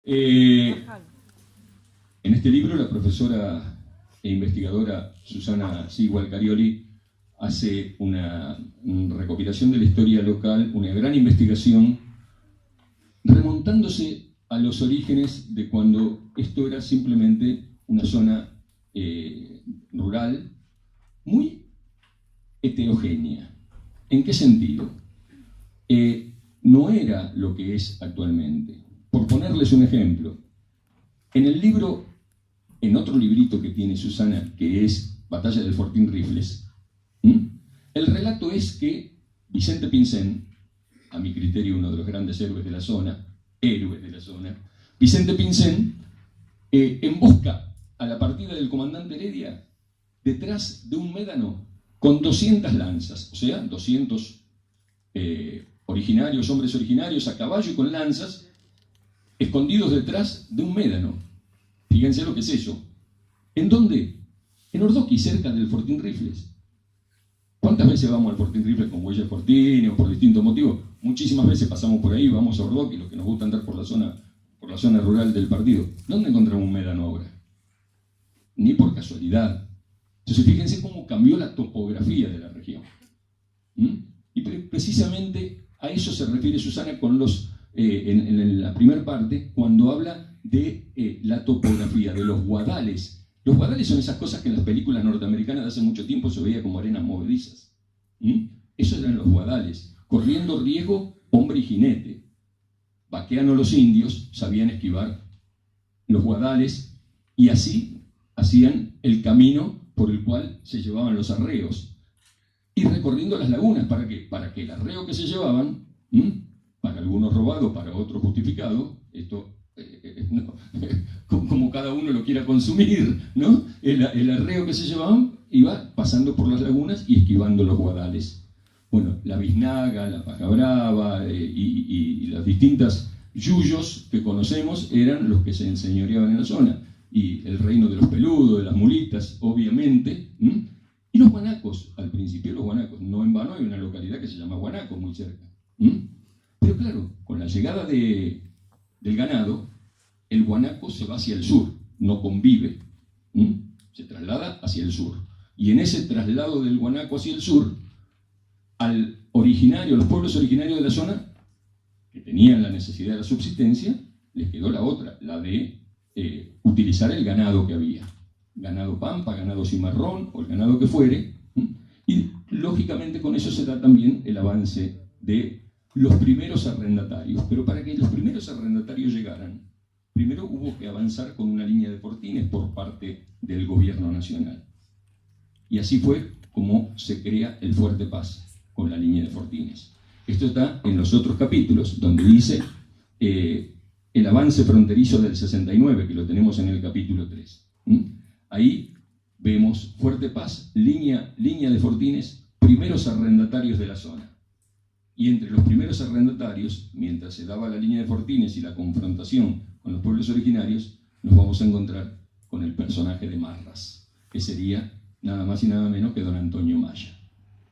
En este libro la profesora e investigadora Susana Sigua Carioli hace una recopilación de la historia local, una gran investigación, remontándose a los orígenes de cuando esto era simplemente una zona rural muy heterogénea. ¿En qué sentido? No era lo que es actualmente. Por ponerles un ejemplo, en el libro, en otro librito que tiene Susana, que es Batalla del Fortín Rifles, el relato es que Vicente Pincén, a mi criterio uno de los grandes héroes de la zona, Vicente Pincén, embosca a la partida del comandante Heredia detrás de un médano con 200 lanzas, o sea, 200 hombres originarios a caballo y con lanzas, escondidos detrás de un médano. Fíjense lo que es eso. ¿En dónde? En Ordoqui, cerca del Fortín Rifles. ¿Cuántas veces vamos al Fortín Rifles con huellas Fortín o por distintos motivos? Muchísimas veces pasamos por ahí, vamos a Ordoqui, los que nos gusta andar por la zona rural del partido. ¿Dónde encontramos un médano ahora? Ni por casualidad. Entonces fíjense cómo cambió la topografía de la región. Y precisamente a eso se refiere Susana con en la primera parte, cuando habla de la topografía, de los guadales. Los guadales son esas cosas que en las películas norteamericanas de hace mucho tiempo se veía como arenas movedizas. Esos eran los guadales. Corriendo riesgo, hombre y jinete. Vaqueano los indios sabían esquivar los guadales y así hacían el camino por el cual se llevaban los arreos. Y recorriendo las lagunas, ¿para qué? Para que el arreo que se llevaban, para algunos robado, para otros justificado, esto no, como cada uno lo quiera consumir, ¿no? El arreo que se llevaban iba pasando por las lagunas y esquivando los guadales. Bueno, la biznaga, la paja brava y las distintas yuyos que conocemos eran los que se enseñoreaban en la zona. Y el reino de los peludos, de las mulitas, obviamente. Y los guanacos, al principio los guanacos. No en vano hay una localidad que se llama Guanaco, muy cerca. Pero claro, con la llegada del ganado, el guanaco se va hacia el sur, no convive. Se traslada hacia el sur. Y en ese traslado del guanaco hacia el sur, los pueblos originarios de la zona, que tenían la necesidad de la subsistencia, les quedó la otra, la de utilizar el ganado que había. Ganado pampa, ganado cimarrón, o el ganado que fuere. Y lógicamente con eso se da también el avance de los primeros arrendatarios. Pero para que los primeros arrendatarios llegaran, primero hubo que avanzar con una línea de fortines por parte del gobierno nacional. Y así fue como se crea el Fuerte Paz, con la línea de fortines. Esto está en los otros capítulos, donde dice el avance fronterizo del 69, que lo tenemos en el capítulo 3. Ahí vemos Fuerte Paz, línea de fortines, primeros arrendatarios de la zona. Y entre los primeros arrendatarios, mientras se daba la línea de fortines y la confrontación con los pueblos originarios, nos vamos a encontrar con el personaje de Marras, que sería nada más y nada menos que don Antonio Maya,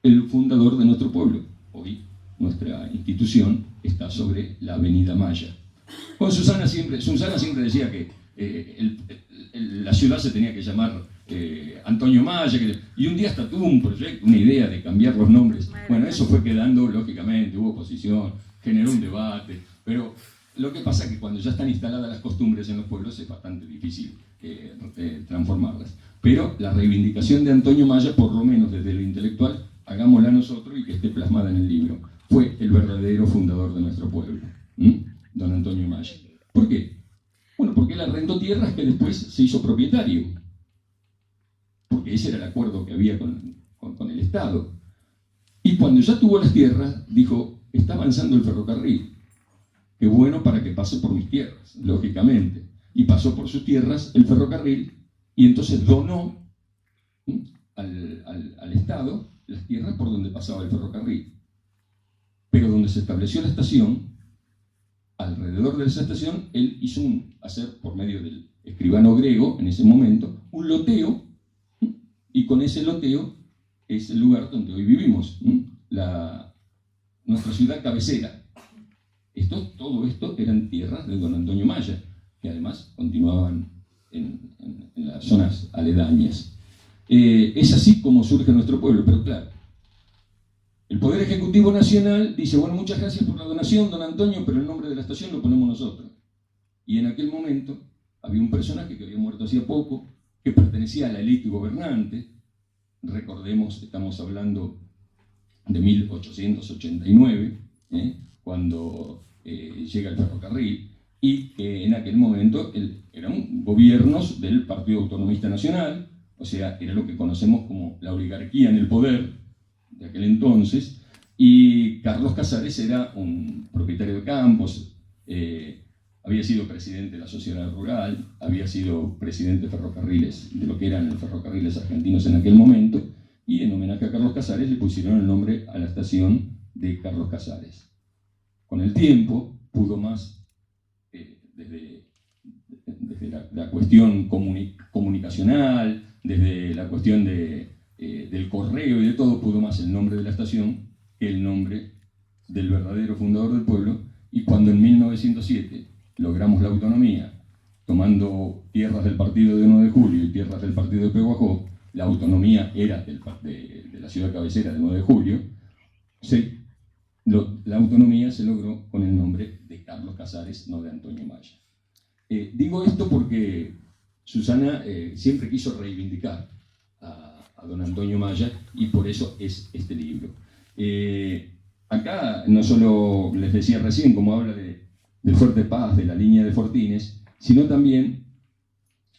el fundador de nuestro pueblo. Hoy nuestra institución está sobre la avenida Maya. Con Susana siempre decía que la ciudad se tenía que llamar Antonio Maya, y un día hasta tuvo un proyecto, una idea de cambiar los nombres. Bueno, eso fue quedando, lógicamente, hubo oposición, generó un debate, pero lo que pasa es que cuando ya están instaladas las costumbres en los pueblos es bastante difícil transformarlas. Pero la reivindicación de Antonio Maya, por lo menos desde lo intelectual, hagámosla nosotros y que esté plasmada en el libro. Fue el verdadero fundador de nuestro pueblo, don Antonio Maya. ¿Por qué? Bueno, porque él arrendó tierras que después se hizo propietario. Porque ese era el acuerdo que había con el Estado. Y cuando ya tuvo las tierras, dijo, está avanzando el ferrocarril. Qué bueno para que pase por mis tierras, lógicamente. Y pasó por sus tierras el ferrocarril, y entonces donó al Estado las tierras por donde pasaba el ferrocarril. Pero donde se estableció la estación, alrededor de esa estación, él hizo hacer por medio del escribano griego, en ese momento, un loteo, y con ese loteo es el lugar donde hoy vivimos, nuestra ciudad cabecera. Todo esto eran tierras de don Antonio Maya. que además continuaban en las zonas aledañas. Es así como surge nuestro pueblo, pero claro, el Poder Ejecutivo Nacional dice, bueno, muchas gracias por la donación, don Antonio, pero el nombre de la estación lo ponemos nosotros. Y en aquel momento había un personaje que había muerto hacía poco, que pertenecía a la élite gobernante. Recordemos, estamos hablando de 1889, cuando llega el ferrocarril, y que en aquel momento eran gobiernos del Partido Autonomista Nacional, o sea, era lo que conocemos como la oligarquía en el poder de aquel entonces, y Carlos Casares era un propietario de campos, había sido presidente de la Sociedad Rural, había sido presidente de ferrocarriles, de lo que eran los ferrocarriles argentinos en aquel momento, y en homenaje a Carlos Casares le pusieron el nombre a la estación de Carlos Casares. Con el tiempo pudo más, desde la cuestión comunicacional, desde la cuestión del correo y de todo, pudo más el nombre de la estación que el nombre del verdadero fundador del pueblo. Y cuando en 1907 logramos la autonomía, tomando tierras del partido de 1 de julio y tierras del partido de Pehuajó, la autonomía era de la ciudad cabecera de 9 de julio, la autonomía se logró con el nombre de Carlos Casares, no de Antonio Maya. Digo esto porque Susana siempre quiso reivindicar a don Antonio Maya, y por eso es este libro. Acá no solo les decía recién cómo habla del Fuerte Paz, de la línea de Fortines, sino también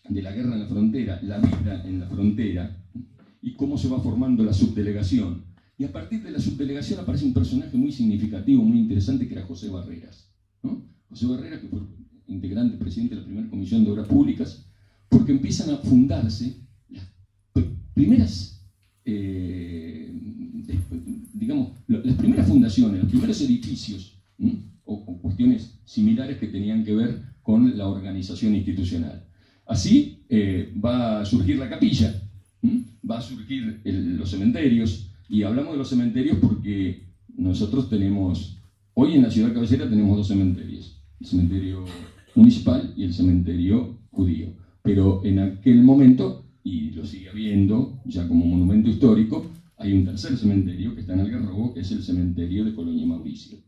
de la guerra en la frontera, la vida en la frontera, y cómo se va formando la subdelegación. Y a partir de la subdelegación aparece un personaje muy significativo, muy interesante, que era José Barreras, ¿no? José Barreras, que fue integrante, presidente de la primera Comisión de Obras Públicas, porque empiezan a fundarse las primeras, las primeras fundaciones, los primeros edificios, o cuestiones similares que tenían que ver con la organización institucional. Así va a surgir la capilla, va a surgir los cementerios, y hablamos de los cementerios porque nosotros tenemos, hoy en la ciudad cabecera tenemos 2 cementerios, el cementerio municipal y el cementerio judío, pero en aquel momento, y lo sigue habiendo ya como monumento histórico, hay un tercer cementerio que está en Algarrobo, que es el cementerio de Colonia y Mauricio.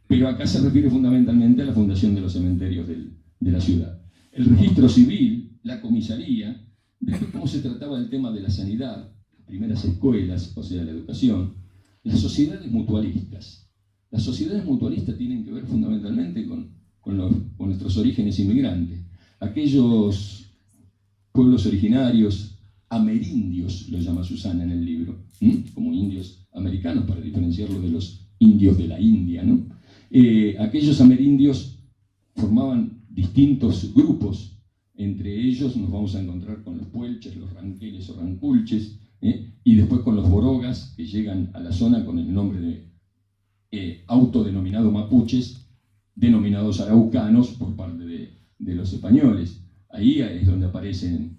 Pero acá se refiere fundamentalmente a la fundación de los cementerios de la ciudad. El registro civil, la comisaría, después cómo se trataba el tema de la sanidad, las primeras escuelas, o sea, la educación, las sociedades mutualistas. Las sociedades mutualistas tienen que ver fundamentalmente con nuestros orígenes inmigrantes. Aquellos pueblos originarios, amerindios, lo llama Susana en el libro, como indios americanos, para diferenciarlo de los indios de la India, ¿no? Aquellos amerindios formaban distintos grupos. Entre ellos nos vamos a encontrar con los puelches, los ranqueles o ranculches, y después con los borogas, que llegan a la zona con el nombre de autodenominados mapuches, denominados araucanos por parte de los españoles. Ahí es donde aparecen